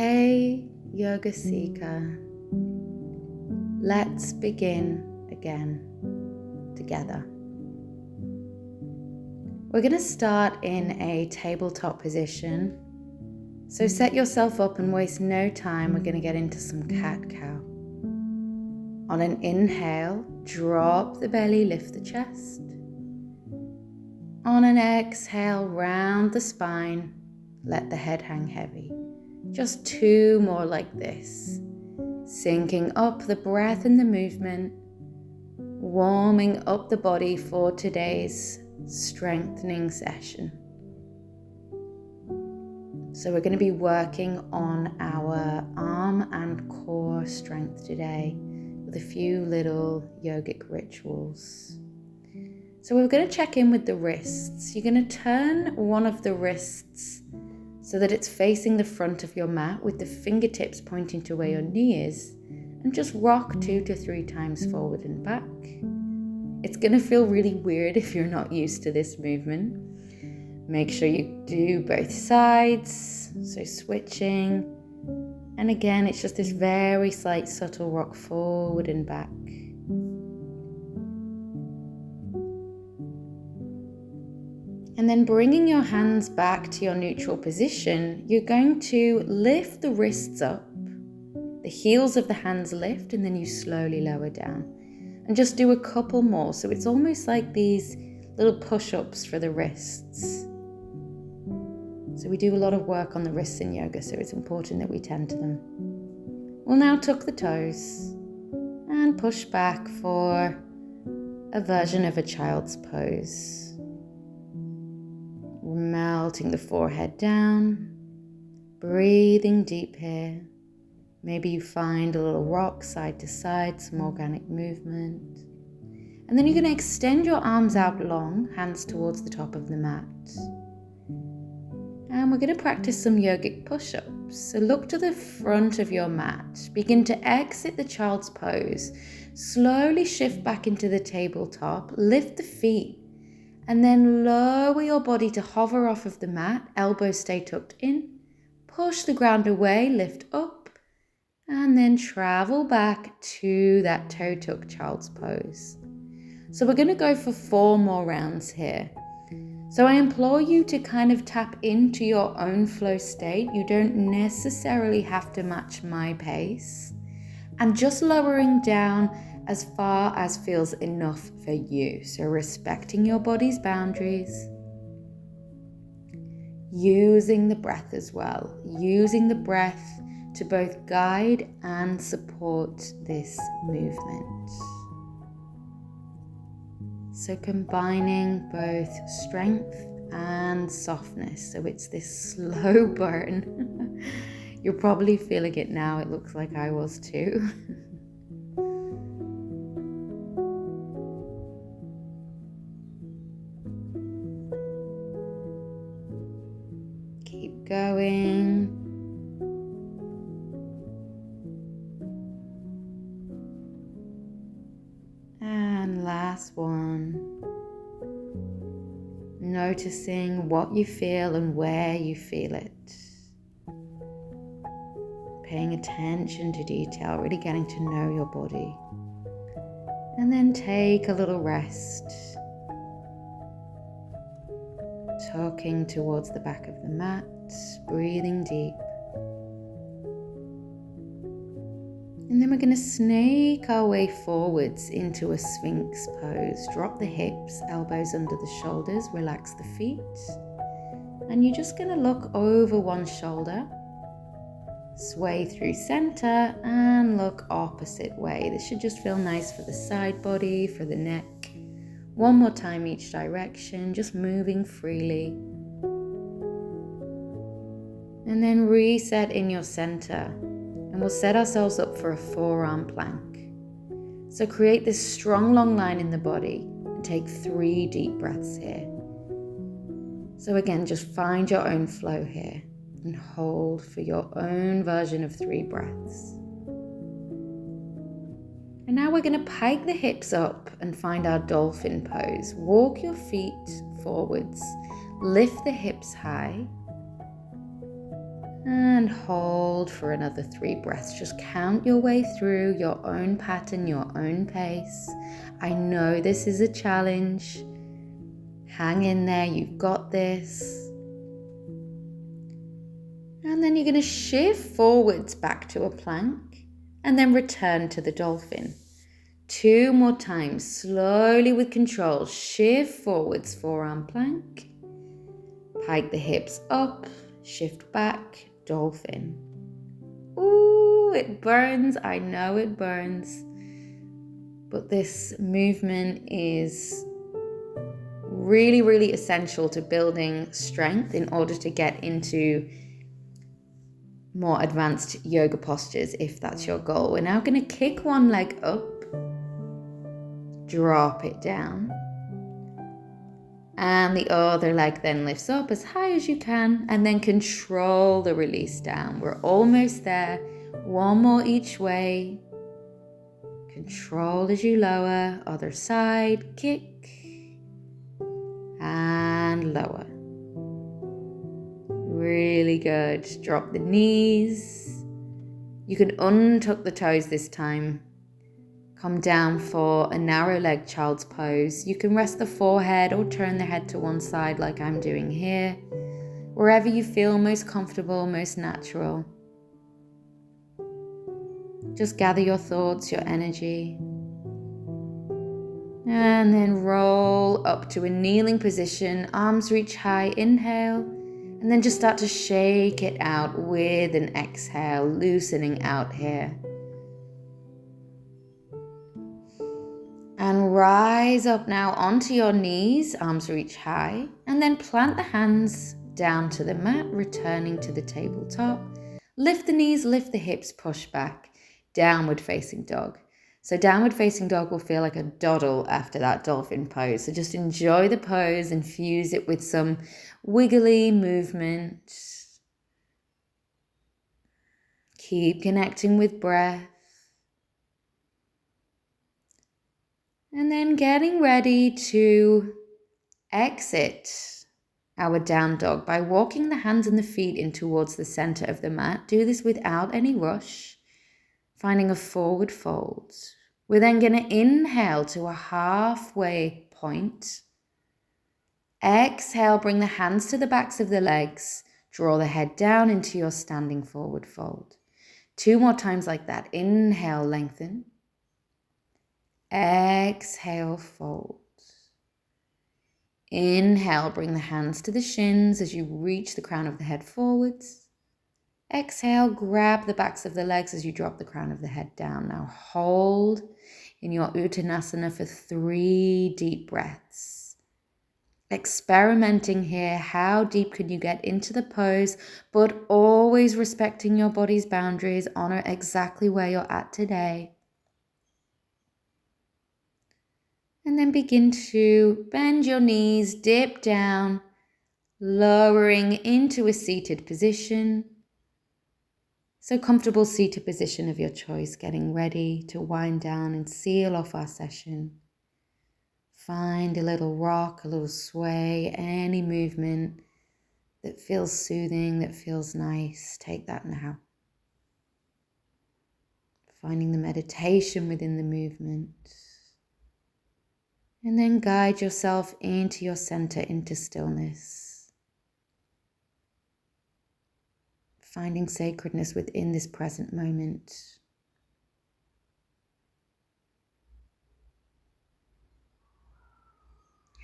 Hey, Yoga Seeker, let's begin again together. We're going to start in a tabletop position. So set yourself up and waste no time. We're going to get into some cat-cow. On an inhale, drop the belly, lift the chest. On an exhale, round the spine, let the head hang heavy. Just 2 more like this. Syncing up the breath and the movement, warming up the body for today's strengthening session. So we're going to be working on our arm and core strength today with a few little yogic rituals. So we're going to check in with the wrists. You're going to turn one of the wrists so that it's facing the front of your mat with the fingertips pointing to where your knee is, and just rock 2 to 3 times forward and back. It's going to feel really weird if you're not used to this movement. Make sure you do both sides, so switching. And again, it's just this very slight subtle rock forward and back. And then bringing your hands back to your neutral position, you're going to lift the wrists up. The heels of the hands lift, and then you slowly lower down. And just do a couple more. So it's almost like these little push-ups for the wrists. So we do a lot of work on the wrists in yoga, so it's important that we tend to them. We'll now tuck the toes and push back for a version of a child's pose. Melting the forehead down, breathing deep here. Maybe you find a little rock side to side, some organic movement. And then you're going to extend your arms out long, hands towards the top of the mat. And we're going to practice some yogic push-ups. So look to the front of your mat. Begin to exit the child's pose. Slowly shift back into the tabletop. Lift the feet. And then lower your body to hover off of the mat. Elbows stay tucked in. Push the ground away, lift up. And then travel back to that toe tuck child's pose. So we're going to go for 4 more rounds here. So I implore you to kind of tap into your own flow state. You don't necessarily have to match my pace. And just lowering down as far as feels enough for you. So respecting your body's boundaries. Using the breath as well. Using the breath to both guide and support this movement. So combining both strength and softness. So it's this slow burn. You're probably feeling it now. It looks like I was too. Keep going. And last one. Noticing what you feel and where you feel it. Paying attention to detail, really getting to know your body. And then take a little rest. Tucking towards the back of the mat, breathing deep. And then we're going to snake our way forwards into a Sphinx pose. Drop the hips, elbows under the shoulders, relax the feet. And you're just going to look over one shoulder, sway through center, and look opposite way. This should just feel nice for the side body, for the neck. 1 more time each direction, just moving freely. And then reset in your center. And we'll set ourselves up for a forearm plank. So create this strong long line in the body and take 3 deep breaths here. So again, just find your own flow here and hold for your own version of 3 breaths. And now we're going to pike the hips up and find our dolphin pose. Walk your feet forwards, lift the hips high, and And hold for another 3 breaths. Just count your way through your own pattern, your own pace. I know this is a challenge. Hang in there, you've got this. And then you're going to shift forwards back to a plank and then return to the dolphin. 2 more times, slowly with control. Shift forwards, forearm plank. Pike the hips up, shift back, dolphin. Ooh, it burns. I know it burns. But this movement is really, really essential to building strength in order to get into more advanced yoga postures if that's your goal. We're now going to kick one leg up, drop it down, and the other leg then lifts up as high as you can, and then control the release down. We're almost there. 1 more each way. Control as you lower. Other side, kick and lower. Really good. Drop the knees. You can untuck the toes this time. Come down for a narrow leg child's pose. You can rest the forehead or turn the head to one side like I'm doing here. Wherever you feel most comfortable, most natural. Just gather your thoughts, your energy. And then roll up to a kneeling position. Arms reach high, inhale. And then just start to shake it out with an exhale, loosening out here. And rise up now onto your knees, arms reach high, and then plant the hands down to the mat, returning to the tabletop. Lift the knees, lift the hips, push back, downward facing dog. So downward facing dog will feel like a doddle after that dolphin pose. So just enjoy the pose, infuse it with some wiggly movement. Keep connecting with breath. And then getting ready to exit our down dog by walking the hands and the feet in towards the center of the mat. Do this without any rush, finding a forward fold. We're then going to inhale to a halfway point. Exhale, bring the hands to the backs of the legs. Draw the head down into your standing forward fold. 2 more times like that. Inhale, lengthen. Exhale, fold. Inhale, bring the hands to the shins as you reach the crown of the head forwards. Exhale, grab the backs of the legs as you drop the crown of the head down. Now hold in your Uttanasana for 3 deep breaths. Experimenting here, how deep can you get into the pose, but always respecting your body's boundaries. Honor exactly where you're at today. And then begin to bend your knees, dip down, lowering into a seated position. So comfortable seated position of your choice, getting ready to wind down and seal off our session. Find a little rock, a little sway, any movement that feels soothing, that feels nice. Take that now. Finding the meditation within the movement. And then guide yourself into your center, into stillness. Finding sacredness within this present moment.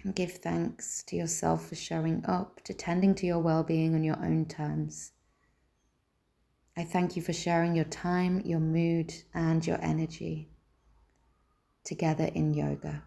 And give thanks to yourself for showing up, to tending to your well-being on your own terms. I thank you for sharing your time, your mood, and your energy together in yoga.